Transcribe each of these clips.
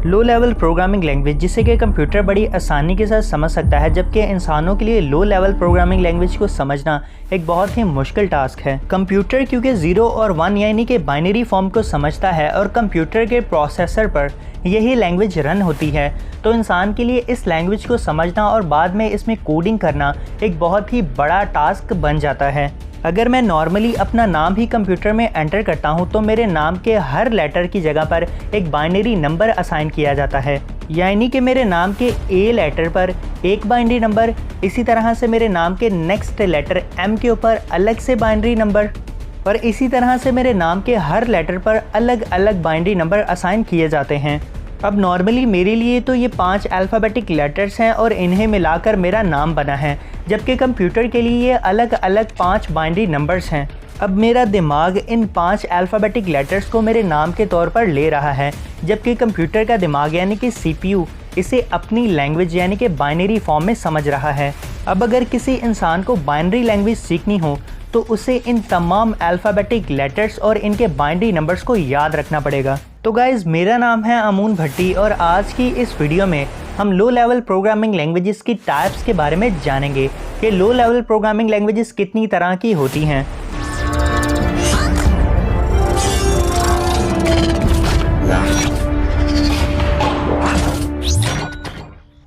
Low level programming language जिसे कि computer बड़ी आसानी के साथ समझ सकता है, जबकि इंसानों के लिए लो लेवल प्रोग्रामिंग लैंग्वेज को समझना एक बहुत ही मुश्किल टास्क है। कंप्यूटर क्योंकि 0 और 1 यानी कि बाइनरी फॉर्म को समझता है और कंप्यूटर के प्रोसेसर पर यही लैंग्वेज रन होती है, तो इंसान के लिए इस लैंग्वेज को समझना और बाद में इसमें कोडिंग करना एक बहुत ही बड़ा टास्क बन जाता है। अगर मैं नॉर्मली अपना नाम ही कंप्यूटर में एंटर करता हूं तो मेरे नाम के हर लेटर की जगह पर एक बाइनरी नंबर असाइन किया जाता है, यानी कि मेरे नाम के ए लेटर पर एक बाइनरी नंबर, इसी तरह से मेरे नाम के नेक्स्ट लेटर एम के ऊपर अलग से बाइनरी नंबर, और इसी तरह से मेरे नाम के हर लेटर पर अलग अलग बाइनरी नंबर असाइन किए जाते हैं। अब नॉर्मली मेरे लिए तो ये 5 अल्फ़ाबेटिक लेटर्स हैं और इन्हें मिलाकर मेरा नाम बना है, जबकि कंप्यूटर के लिए ये अलग अलग 5 बाइनरी नंबर्स हैं। अब मेरा दिमाग इन 5 अल्फ़ाबेटिक लेटर्स को मेरे नाम के तौर पर ले रहा है, जबकि कंप्यूटर का दिमाग यानी कि CPU इसे अपनी लैंग्वेज यानी कि बाइनरी फॉर्म में समझ रहा है। अब अगर किसी इंसान को बाइनरी लैंग्वेज सीखनी हो तो उसे इन तमाम अल्फ़ाबेटिक लेटर्स और इनके बाइनरी नंबर्स को याद रखना पड़ेगा। तो गाइज़, मेरा नाम है अमून भट्टी और आज की इस वीडियो में हम लो लेवल प्रोग्रामिंग लैंग्वेजेस की टाइप्स के बारे में जानेंगे कि लो लेवल प्रोग्रामिंग लैंग्वेजेस कितनी तरह की होती हैं।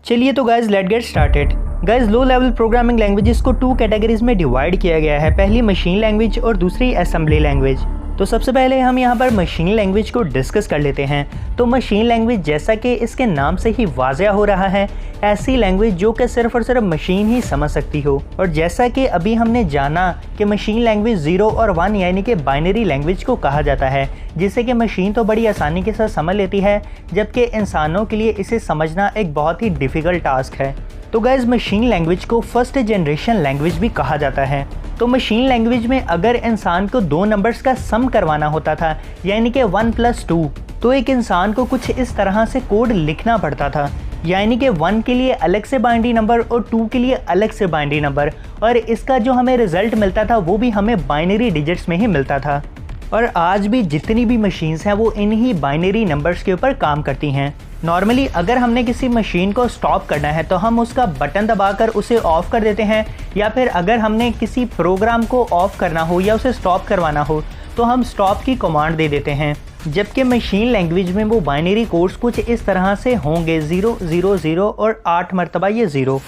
चलिए तो guys, let get started. Guys, low level programming languages को 2 कैटेगरीज में डिवाइड किया गया है, पहली मशीन लैंग्वेज और दूसरी असेंबली लैंग्वेज। तो सबसे पहले हम यहाँ पर मशीन लैंग्वेज को डिस्कस कर लेते हैं। तो मशीन लैंग्वेज, जैसा कि इसके नाम से ही वाज़ह हो रहा है, ऐसी लैंग्वेज जो कि सिर्फ और सिर्फ मशीन ही समझ सकती हो। और जैसा कि अभी हमने जाना कि मशीन लैंग्वेज 0 और 1 यानी कि बाइनरी लैंग्वेज को कहा जाता है, जिसे कि मशीन तो बड़ी आसानी के साथ समझ लेती है, जबकि इंसानों के लिए इसे समझना एक बहुत ही डिफ़िकल्ट टास्क है। तो गाइज़, मशीन लैंग्वेज को फर्स्ट जनरेशन लैंग्वेज भी कहा जाता है। तो मशीन लैंग्वेज में अगर इंसान को 2 नंबर्स का सम करवाना होता था, यानी कि 1 + 2, तो एक इंसान को कुछ इस तरह से कोड लिखना पड़ता था, यानी कि 1 के लिए अलग से बाइनरी नंबर और 2 के लिए अलग से बाइनरी नंबर, और इसका जो हमें रिजल्ट मिलता था वो भी हमें बाइनरी डिजिट्स में ही मिलता था। और आज भी जितनी भी मशीन्स हैं वो इन्हीं बाइनरी नंबर्स के ऊपर काम करती हैं। नॉर्मली अगर हमने किसी मशीन को स्टॉप करना है तो हम उसका बटन दबाकर उसे ऑफ़ कर देते हैं, या फिर अगर हमने किसी प्रोग्राम को ऑफ़ करना हो या उसे स्टॉप करवाना हो तो हम स्टॉप की कमांड दे देते हैं। जबकि मशीन लैंग्वेज में वो बाइनरी कोड्स कुछ इस तरह से होंगे, 0 0 0 और 8 मरतबा ये 0।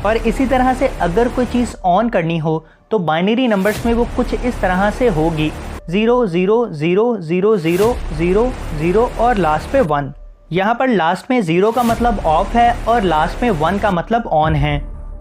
और इसी तरह से अगर कोई चीज़ ऑन करनी हो तो बाइनरी नंबर्स में वो कुछ इस तरह से होगी, 0 0 0 0 0 0 0 और लास्ट पे 1। यहाँ पर लास्ट में 0 का मतलब ऑफ है और लास्ट में 1 का मतलब ऑन है।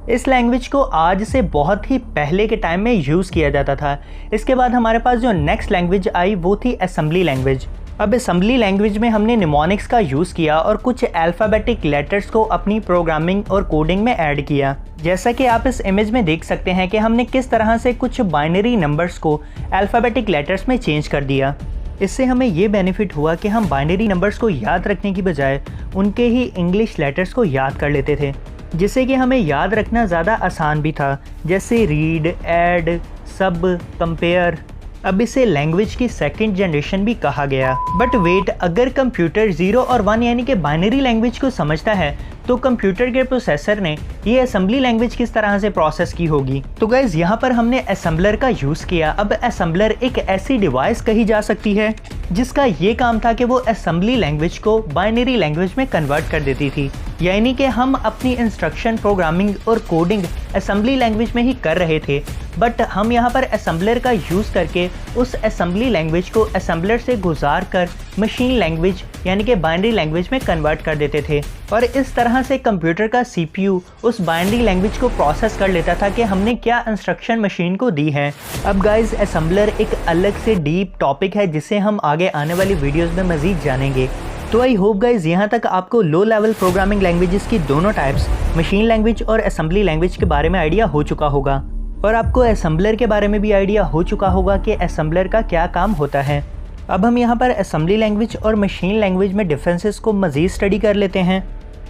इस लैंग्वेज को आज से बहुत ही पहले के टाइम में यूज़ किया जाता था। इसके बाद हमारे पास जो नेक्स्ट लैंग्वेज आई वो थी असेंबली लैंग्वेज। अब असेंबली लैंग्वेज में हमने निमोनिक्स का यूज़ किया और कुछ अल्फ़ाबेटिक लेटर्स को अपनी प्रोग्रामिंग और कोडिंग में ऐड किया। जैसा कि आप इस इमेज में देख सकते हैं कि हमने किस तरह से कुछ बाइनरी नंबर्स को अल्फ़ाबेटिक लेटर्स में चेंज कर दिया। इससे हमें ये बेनिफिट हुआ कि हम बाइनरी नंबर्स को याद रखने की बजाय उनके ही इंग्लिश लेटर्स को याद कर लेते थे, जिससे कि हमें याद रखना ज़्यादा आसान भी था, जैसे रीड, ऐड, सब, कंपेयर। अब इसे लैंग्वेज की सेकंड जनरेशन भी कहा गया। बट वेट, अगर कंप्यूटर 0 और 1 यानी कि बाइनरी लैंग्वेज को समझता है तो कंप्यूटर के प्रोसेसर ने ये असेंबली लैंग्वेज किस तरह से प्रोसेस की होगी। तो गाइज, यहाँ पर हमने असेंबलर का यूज़ किया। अब असेंबलर एक ऐसी डिवाइस कही जा सकती है जिसका ये काम था कि वो असेंबली लैंग्वेज को बाइनरी लैंग्वेज में कन्वर्ट कर देती थी, यानी कि हम अपनी इंस्ट्रक्शन, प्रोग्रामिंग और कोडिंग असेंबली लैंग्वेज में ही कर रहे थे, बट हम यहाँ पर असेंबलर का यूज़ करके उस असेंबली लैंग्वेज को असेंबलर से गुजार कर मशीन लैंग्वेज यानी कि बाइनरी लैंग्वेज में कन्वर्ट कर देते थे। और इस तरह से कंप्यूटर का CPU उस बाइनरी लैंग्वेज को प्रोसेस कर लेता था कि हमने क्या इंस्ट्रक्शन मशीन को दी है। अब गाइज, असेंबलर एक अलग से डीप टॉपिक है जिसे हम आगे आने वाली वीडियोज़ में मज़ीद जानेंगे। तो आई होप गाइज यहाँ तक आपको लो लेवल प्रोग्रामिंग लैंग्वेजेस की दोनों टाइप्स, मशीन लैंग्वेज और असेंबली लैंग्वेज के बारे में आइडिया हो चुका होगा, और आपको असेंबलर के बारे में भी आइडिया हो चुका होगा कि असेंबलर का क्या काम होता है। अब हम यहाँ पर असेंबली लैंग्वेज और मशीन लैंग्वेज में डिफरेंसेस को मज़ीद स्टडी कर लेते हैं।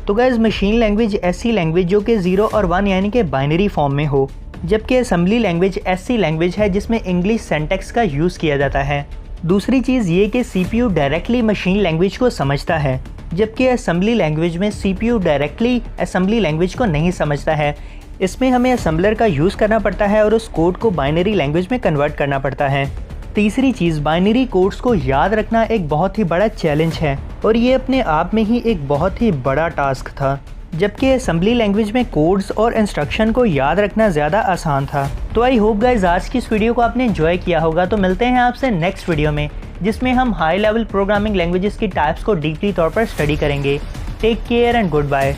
तो गाइज, मशीन लैंग्वेज ऐसी लैंग्वेज जो कि 0 और 1 यानी कि बाइनरी फॉर्म में हो, जबकि असेंबली लैंग्वेज ऐसी लैंग्वेज है जिसमें इंग्लिश सिंटैक्स का यूज़ किया जाता है। दूसरी चीज़ ये कि CPU डायरेक्टली मशीन लैंग्वेज को समझता है, जबकि असेंबली लैंग्वेज में CPU डायरेक्टली असेंबली लैंग्वेज को नहीं समझता है। इसमें हमें असेंबलर का यूज़ करना पड़ता है और उस कोड को बाइनरी लैंग्वेज में कन्वर्ट करना पड़ता है। तीसरी चीज़, बाइनरी कोड्स को याद रखना एक बहुत ही बड़ा चैलेंज है और ये अपने आप में ही एक बहुत ही बड़ा टास्क था, जबकि असेंबली लैंग्वेज में कोड्स और इंस्ट्रक्शन को याद रखना ज़्यादा आसान था। तो आई होप गाइज आज की इस वीडियो को आपने एंजॉय किया होगा। तो मिलते हैं आपसे नेक्स्ट वीडियो में, जिसमें हम हाई लेवल प्रोग्रामिंग लैंग्वेजेस की टाइप्स को डीपली तौर पर स्टडी करेंगे। Take care and good bye.